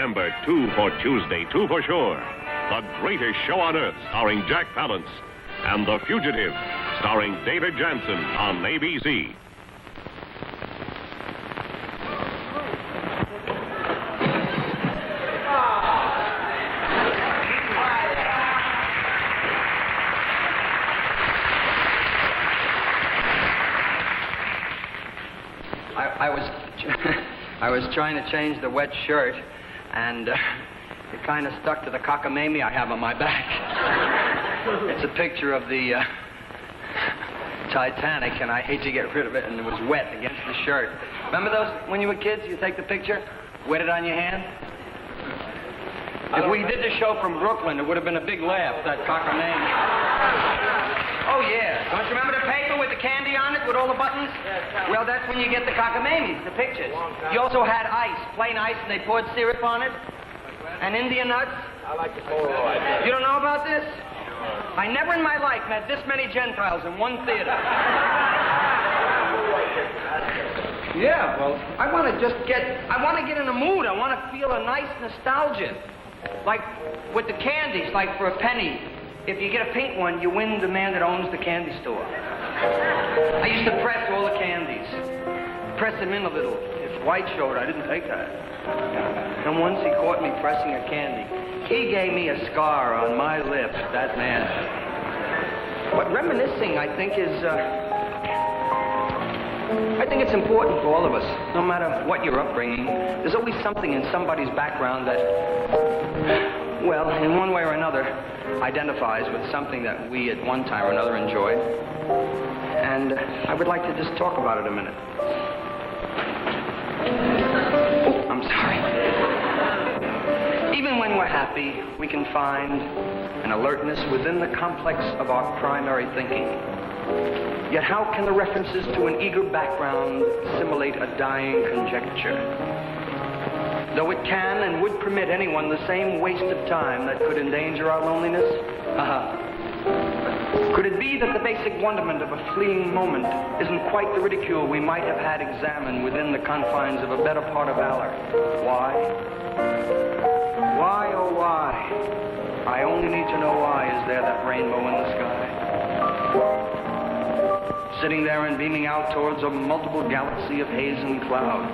Remember, 2 for Tuesday, 2 for sure. The greatest show on earth, starring Jack Palance, and The Fugitive, starring David Jansen on ABC. I was trying to change the wet shirt, and it kind of stuck to the cockamamie I have on my back. It's a picture of the Titanic, and I hate to get rid of it, and it was wet against the shirt. Remember those, when you were kids, you take the picture, wet it on your hand? If we did the show from Brooklyn, it would have been a big laugh, that cockamamie. Oh, yeah. Don't you remember the paper with the candy on it, with all the buttons? Well, that's when you get the cockamamies, the pictures. You also had ice, plain ice, and they poured syrup on it. And Indian nuts. I like the Polaroid. You don't know about this? I never in my life met this many Gentiles in one theater. Yeah, well, I want to get in the mood. I want to feel a nice nostalgia. Like with the candies, like for a penny. If you get a pink one, you win the man that owns the candy store. I used to press all the candies. Press them in a little. If white showed, I didn't take that. And once he caught me pressing a candy. He gave me a scar on my lip, that man. But reminiscing, I think, is... I think it's important for all of us, no matter what your upbringing. There's always something in somebody's background that, well, in one way or another, identifies with something that we at one time or another enjoyed. And I would like to just talk about it a minute. Oh, I'm sorry. Even when we're happy, we can find an alertness within the complex of our primary thinking. Yet how can the references to an eager background assimilate a dying conjecture? Though it can and would permit anyone the same waste of time that could endanger our loneliness? Could it be that the basic wonderment of a fleeting moment isn't quite the ridicule we might have had examined within the confines of a better part of valor? Why? Why, oh why? I only need to know why is there that rainbow in the sky? Sitting there and beaming out towards a multiple galaxy of haze and cloud.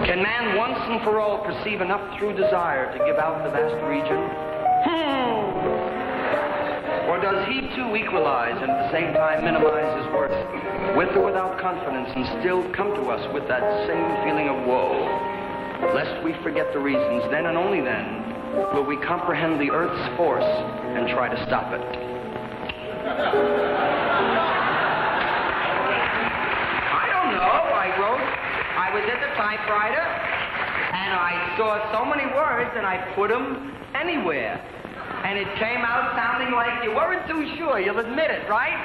Can man once and for all perceive enough through desire to give out the vast region? Or does he too equalize and at the same time minimize his worth, with or without confidence, and still come to us with that same feeling of woe? Lest we forget the reasons, then and only then will we comprehend the Earth's force and try to stop it. I was at the typewriter, and I saw so many words, and I put them anywhere. And it came out sounding like you weren't too sure. You'll admit it, right?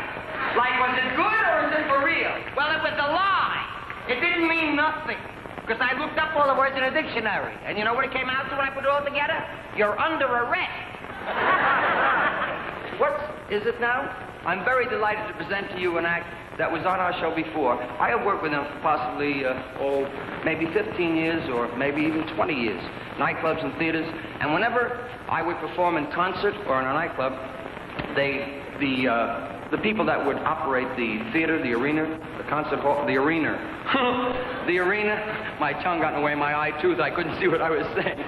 Like, was it good or was it for real? Well, it was a lie. It didn't mean nothing. Because I looked up all the words in a dictionary. And you know what it came out to when I put it all together? You're under arrest. What is it now? I'm very delighted to present to you an act that was on our show before. I have worked with them for possibly, maybe 15 years or maybe even 20 years. Nightclubs and theaters. And whenever I would perform in concert or in a nightclub, the people that would operate the theater, the arena, the concert hall, the arena. The arena, my tongue got in the way of my eye tooth. I couldn't see what I was saying.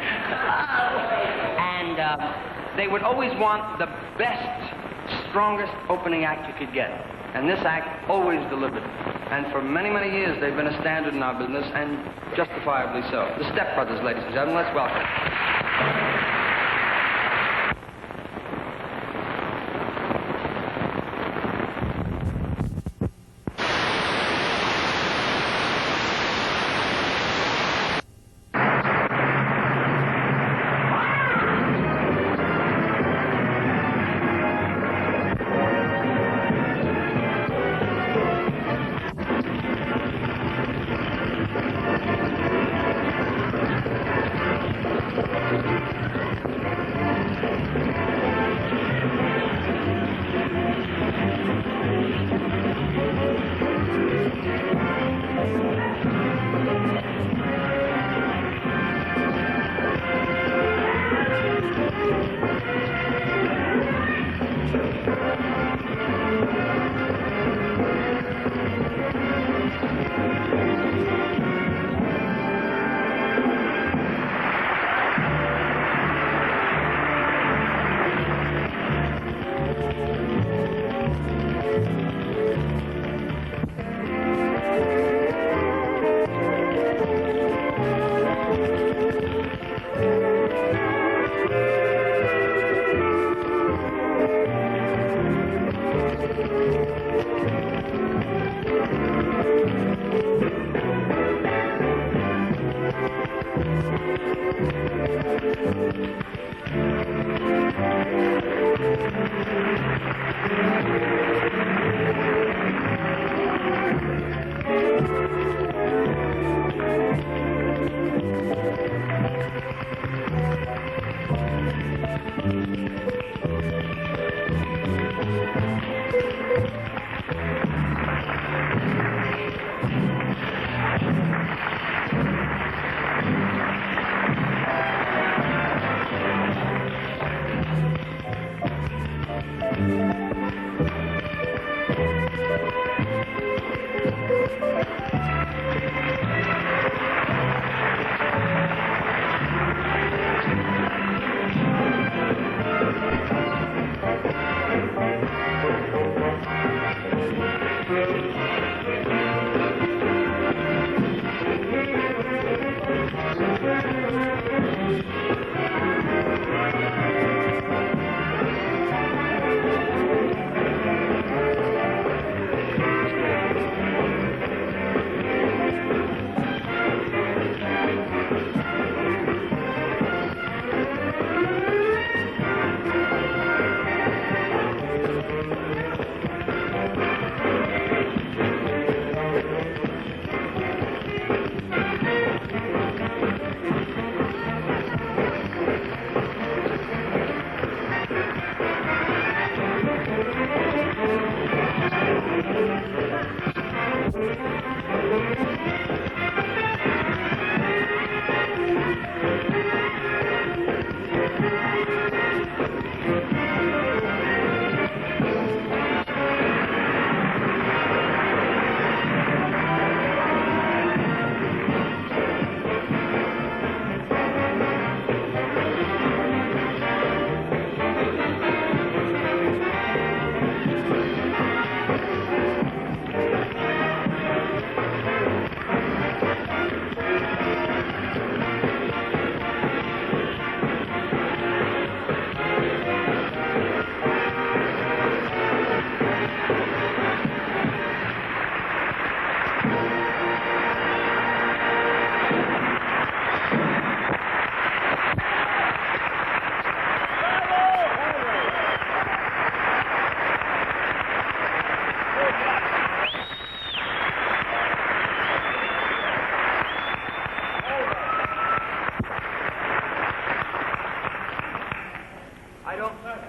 And they would always want the best, strongest opening act you could get. And this act always delivered. And for many, many years, they've been a standard in our business, and justifiably so. The Step Brothers, ladies and gentlemen, let's welcome.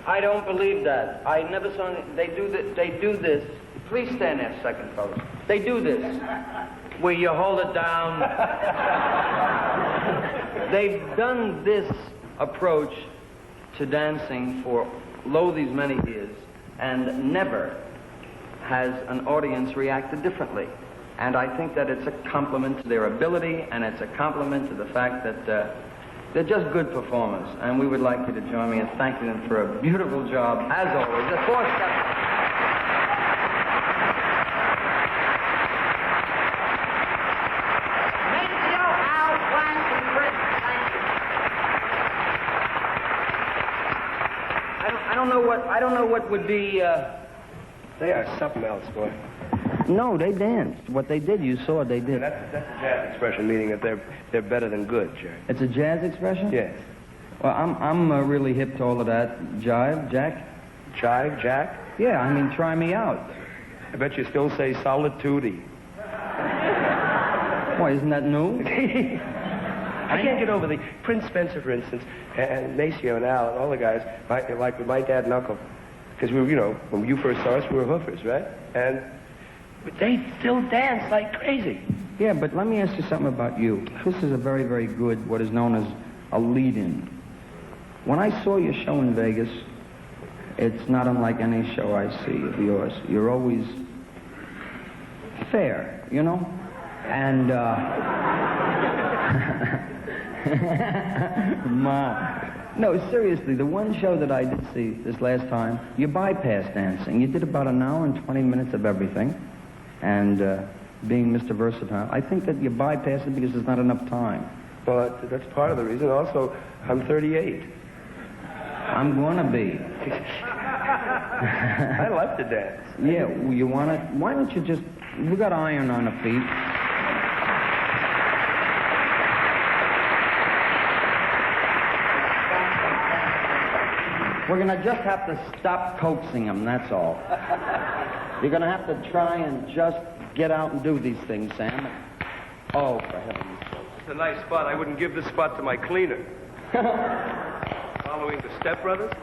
I don't believe that. I never saw any, they do this. Please stand there a second, fellas. They do this, where you hold it down. They've done this approach to dancing for these many years, and never has an audience reacted differently. And I think that it's a compliment to their ability, and it's a compliment to the fact that they're just good performers. And we would like you to join me in thanking them for a beautiful job, as always. The four-step. I don't know what would be, They are something else, boy. No, they danced. What they did, you saw they did. That's a jazz expression, meaning that they're better than good, Jerry. It's a jazz expression? Yes. Well, I'm really hip to all of that. Jive, Jack? Jive, Jack? Yeah, I mean, try me out. I bet you still say solitude. Why, isn't that new? I can't get over the Prince Spencer, for instance, and Maceo and Al and all the guys, like with my dad and uncle. Because we were, you know, when you first saw us, we were hoofers, right? But they still dance like crazy. Yeah, but let me ask you something about you. This is a very, very good, what is known as a lead-in. When I saw your show in Vegas, it's not unlike any show I see of yours. You're always fair, you know? And, No, seriously, the one show that I did see this last time, you bypassed dancing. You did about an hour and 20 minutes of everything. And being Mr. Versatile, I think that you bypassed it because there's not enough time. Well, that's part of the reason. Also, I'm 38. I'm gonna be. I love to dance. Yeah, you wanna, why don't you just, we got iron on the feet. We're going to just have to stop coaxing him, that's all. You're going to have to try and just get out and do these things, Sam. Oh, for heaven's sake. It's a nice spot. I wouldn't give this spot to my cleaner. Following the Step Brothers?